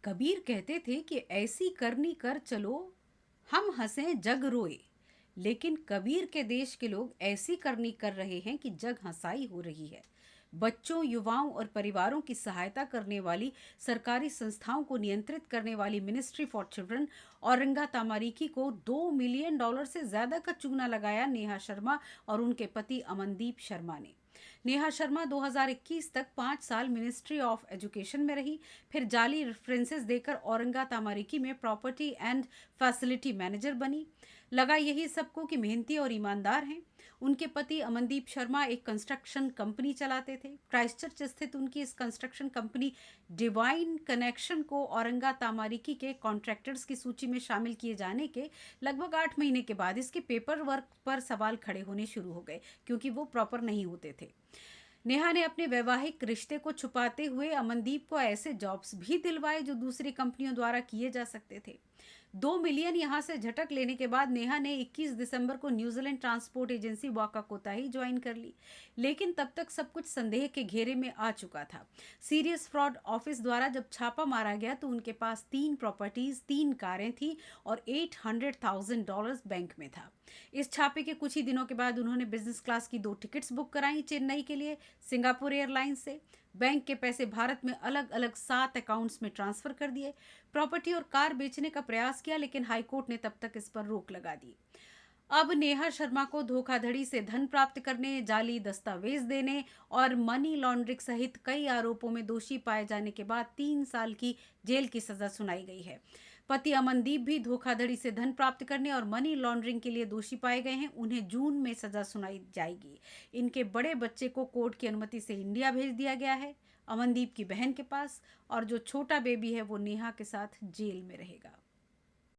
कबीर कहते थे कि ऐसी करनी कर चलो, हम हंसें जग रोए। लेकिन कबीर के देश के लोग ऐसी करनी कर रहे हैं कि जग हंसाई हो रही है। बच्चों, युवाओं और परिवारों की सहायता करने वाली सरकारी संस्थाओं को नियंत्रित करने वाली मिनिस्ट्री फॉर चिल्ड्रन औरंगा तामारीकी को $2 मिलियन से ज्यादा का चूना लगाया नेहा शर्मा और उनके पति अमनदीप शर्मा ने। नेहा शर्मा 2021 तक 5 साल मिनिस्ट्री ऑफ एजुकेशन में रही, फिर जाली रेफरेंसेस देकर औरंगा तामारीकी में प्रॉपर्टी एंड फैसिलिटी मैनेजर बनी। लगा यही सबको कि मेहनती और ईमानदार हैं। उनके पति अमनदीप शर्मा एक कंस्ट्रक्शन कंपनी चलाते थे। क्राइस्टचर्च स्थित उनकी इस कंस्ट्रक्शन कंपनी डिवाइन कनेक्शन को औरंगा तामारीकी के कॉन्ट्रैक्टर्स की सूची में शामिल किए जाने के लगभग 8 महीने के बाद इसके पेपर वर्क पर सवाल खड़े होने शुरू हो गए, क्योंकि वो प्रॉपर नहीं होते थे। नेहा ने अपने वैवाहिक रिश्ते को छुपाते हुए अमनदीप को ऐसे जॉब्स भी दिलवाए जो दूसरी कंपनियों द्वारा किए जा सकते थे। 2 मिलियन यहां से झटक लेने के बाद नेहा ने 21 दिसंबर को न्यूजीलैंड ट्रांसपोर्ट एजेंसी वाका कोताही ज्वाइन कर ली। लेकिन तब तक सब कुछ संदेह के घेरे में आ चुका था। सीरियस फ्रॉड ऑफिस द्वारा जब छापा मारा गया तो उनके पास 3 प्रॉपर्टीज, 3 कारें थी और $800,000 बैंक में था। इस छापे के कुछ ही दिनों के बाद उन्होंने बिजनेस क्लास की 2 टिकट्स बुक कराई चेन्नई के लिए सिंगापुर एयरलाइंस से। बैंक के पैसे भारत में अलग अलग 7 अकाउंट्स में ट्रांसफर कर दिए। प्रॉपर्टी और कार बेचने का प्रयास किया, लेकिन हाईकोर्ट ने तब तक इस पर रोक लगा दी। अब नेहा शर्मा को धोखाधड़ी से धन प्राप्त करने, जाली दस्तावेज देने और मनी लॉन्ड्रिंग सहित कई आरोपों में दोषी पाए जाने के बाद 3 साल की जेल की सजा सुनाई गई है। पति अमनदीप भी धोखाधड़ी से धन प्राप्त करने और मनी लॉन्ड्रिंग के लिए दोषी पाए गए हैं। उन्हें जून में सजा सुनाई जाएगी। इनके बड़े बच्चे को कोर्ट की अनुमति से इंडिया भेज दिया गया है, अमनदीप की बहन के पास, और जो छोटा बेबी है वो नेहा के साथ जेल में रहेगा।